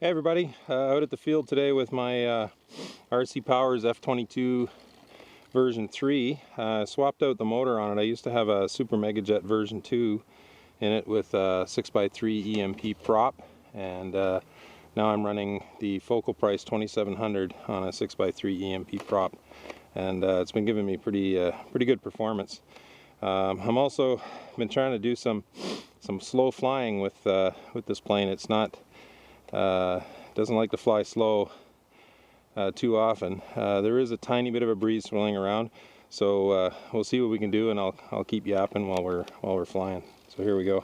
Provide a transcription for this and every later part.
Hey everybody, out at the field today with my RC Powers F22 version 3. Swapped out the motor on it. I used to have a Super Mega Jet version 2 in it with a 6x3 EMP prop, and now I'm running the Focal Price 2700 on a 6x3 EMP prop, and it's been giving me pretty good performance. I'm also been trying to do some slow flying with this plane. It's not doesn't like to fly slow too often. There is a tiny bit of a breeze swirling around, so we'll see what we can do, and I'll keep yapping while we're flying. So here we go.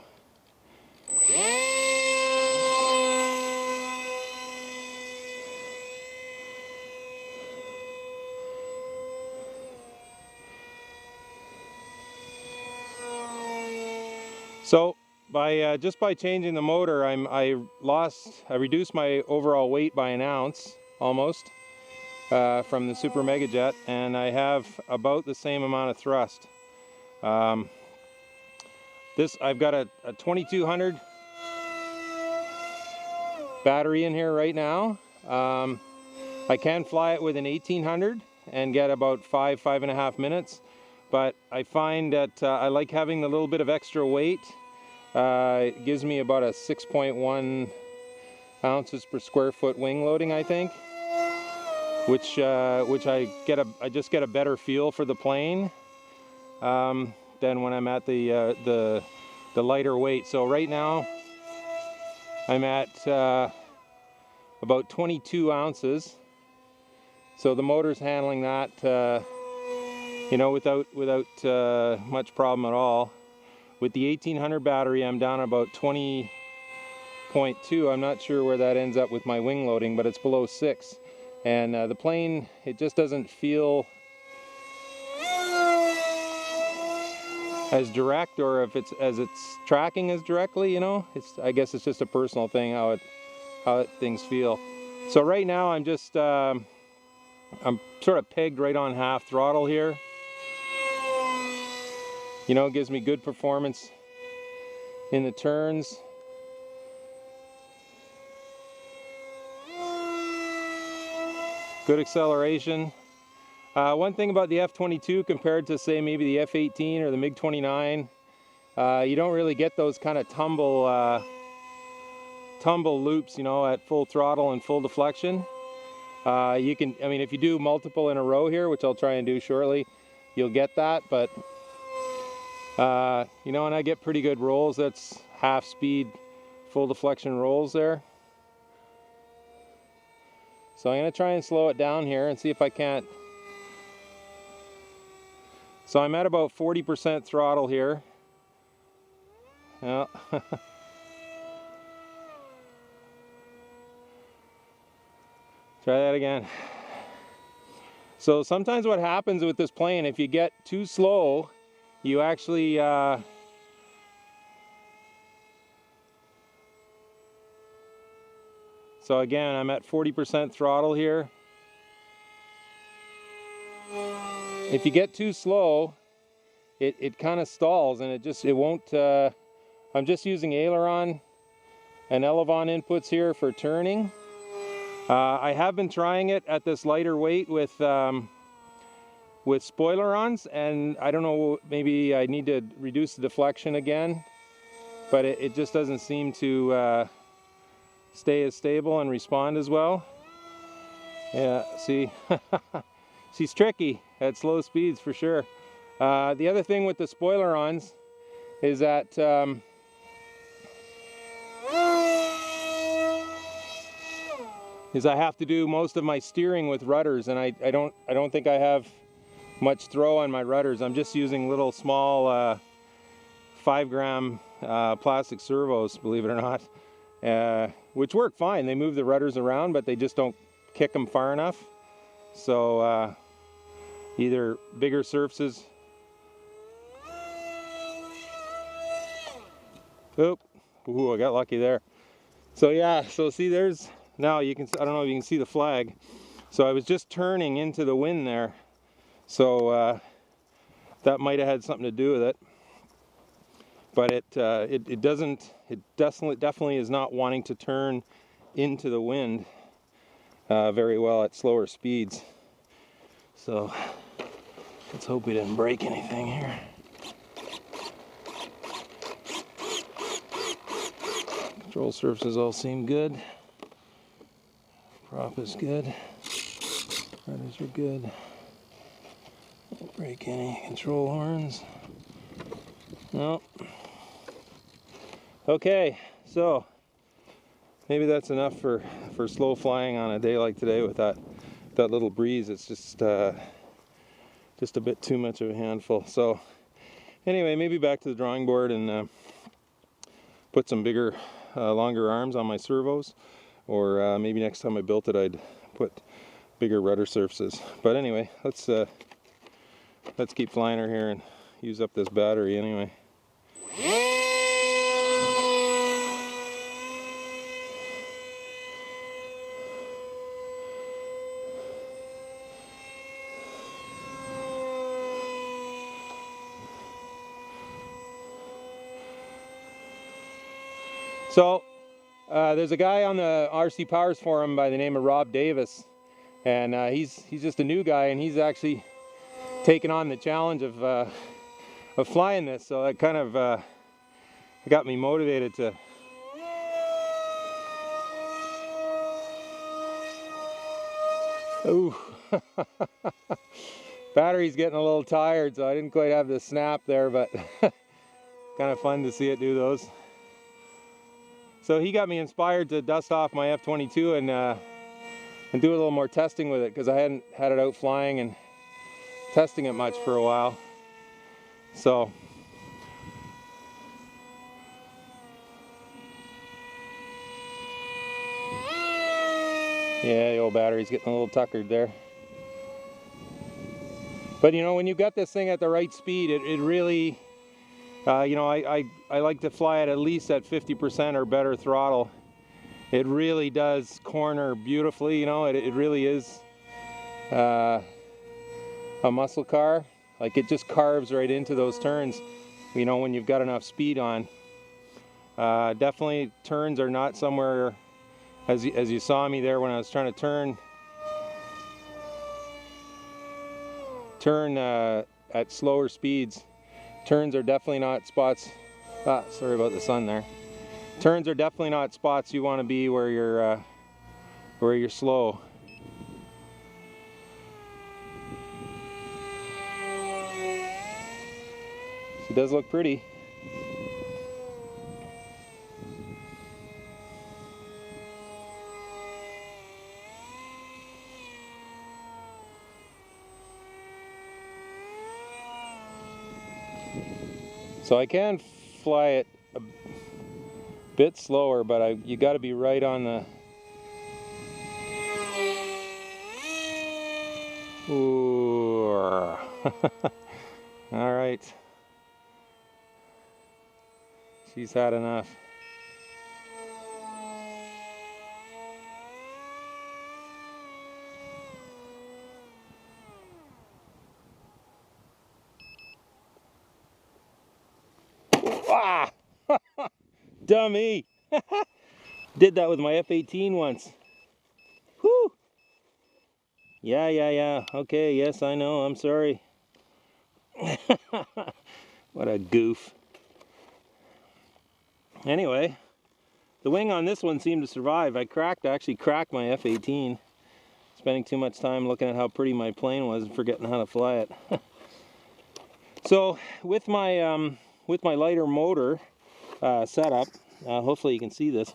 So just by changing the motor, I reduced my overall weight by an ounce almost from the Super Mega Jet, and I have about the same amount of thrust. I've got a 2200 battery in here right now. I can fly it with an 1800 and get about 5.5 minutes. But I find that I like having a little bit of extra weight. It gives me about a 6.1 ounces per square foot wing loading, I think, which I just get a better feel for the plane than when I'm at the lighter weight. So right now I'm at about 22 ounces. So the motor's handling that. You know, without much problem at all. With the 1800 battery, I'm down about 20.2. I'm not sure where that ends up with my wing loading, but it's below 6. And the plane, it just doesn't feel as direct, or if it's tracking as directly. You know, I guess it's just a personal thing how things feel. So right now I'm just I'm sort of pegged right on half throttle here. You know, it gives me good performance in the turns. Good acceleration. One thing about the F22 compared to, say, maybe the F18 or the MiG-29, you don't really get those kind of tumble loops, you know, at full throttle and full deflection. I mean, if you do multiple in a row here, which I'll try and do shortly, you'll get that, but you know, and I get pretty good rolls. That's half speed, full deflection rolls there. So I'm going to try and slow it down here and see if I can't. So I'm at about 40% throttle here. Well, try that again. So sometimes what happens with this plane, if you get too slow, you actually so again, I'm at 40% throttle here. If you get too slow, it kind of stalls, and it won't. I'm just using aileron and elevon inputs here for turning. I have been trying it at this lighter weight with spoilerons, and I don't know, maybe I need to reduce the deflection again, but it just doesn't seem to stay as stable and respond as well. Yeah, see, she's tricky at slow speeds for sure. The other thing with the spoilerons is that I have to do most of my steering with rudders, and I don't think I have much throw on my rudders. I'm just using little small 5-gram plastic servos, believe it or not, which work fine. They move the rudders around, but they just don't kick them far enough. So either bigger surfaces. Oop, ooh, I got lucky there. So yeah, so see, there's, now you can, I don't know if you can see the flag. So I was just turning into the wind there. So that might have had something to do with it. But it definitely is not wanting to turn into the wind very well at slower speeds. So let's hope we didn't break anything here. Control surfaces all seem good. Prop is good. Rudders are good. Don't break any control horns. Nope. Okay, so maybe that's enough for slow flying on a day like today with that little breeze. It's just a bit too much of a handful. So anyway, maybe back to the drawing board and put some bigger, longer arms on my servos, or maybe next time I built it I'd put bigger rudder surfaces. But anyway, let's keep flying her here and use up this battery anyway. So there's a guy on the RC Powers forum by the name of Rob Davis, and he's just a new guy, and he's actually taken on the challenge of flying this. So that kind of got me motivated to. Ooh, battery's getting a little tired, so I didn't quite have the snap there, but kind of fun to see it do those. So he got me inspired to dust off my F22 and do a little more testing with it, because I hadn't had it out flying and testing it much for a while. So yeah, the old battery's getting a little tuckered there. But you know, when you've got this thing at the right speed, it really, you know, I like to fly it at least at 50% or better throttle. It really does corner beautifully, you know, it really is a muscle car. Like, it just carves right into those turns, you know, when you've got enough speed on. Definitely turns are not somewhere, as you saw me there when I was trying to turn at slower speeds. Turns are definitely not spots. Sorry about the sun there. Turns are definitely not spots you want to be where you're slow. She does look pretty. So I can fly it a bit slower, but you got to be right on the. Ooh. All right. She's had enough. Ah! Dummy! Did that with my F18 once. Whew! Yeah. Okay, yes, I know. I'm sorry. What a goof. Anyway, the wing on this one seemed to survive. I actually cracked my F18. Spending too much time looking at how pretty my plane was and forgetting how to fly it. So with my lighter motor setup, hopefully you can see this.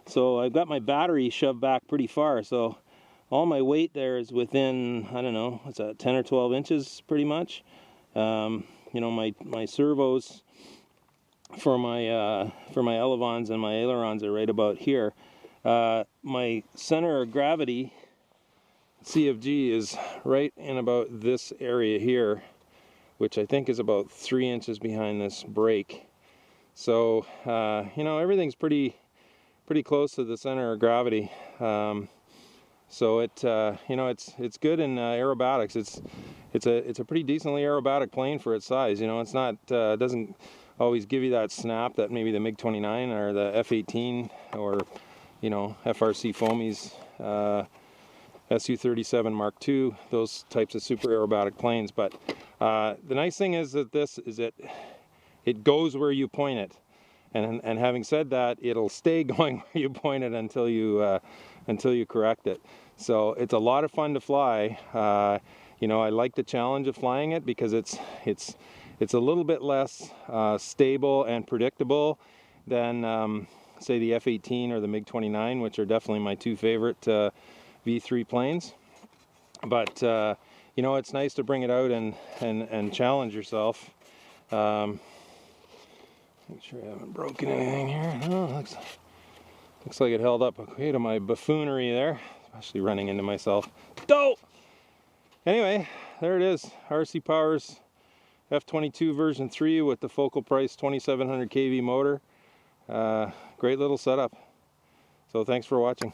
So I've got my battery shoved back pretty far, so all my weight there is within, I don't know, what's that, 10 or 12 inches pretty much. You know, my servos for my elevons and my ailerons are right about here. My center of gravity, CFG, is right in about this area here, which I think is about 3 inches behind this brake. So you know, everything's pretty close to the center of gravity. So it you know, it's good in aerobatics. It's a pretty decently aerobatic plane for its size. You know, it's not doesn't always give you that snap that maybe the MiG-29 or the F-18 or you know, FRC foamies, SU-37 Mark II, those types of super aerobatic planes. But the nice thing is that it goes where you point it, and having said that, it'll stay going where you point it until you correct it. So it's a lot of fun to fly. You know, I like the challenge of flying it because it's a little bit less stable and predictable than say the F-18 or the MiG-29, which are definitely my two favorite V3 planes. But you know, it's nice to bring it out and challenge yourself. Make sure I haven't broken anything here. No, looks like it held up okay to my buffoonery there, especially running into myself. Dope! Anyway, there it is, RC Powers F22 version 3 with the Focal Price 2700 kV motor. Great little setup. So thanks for watching.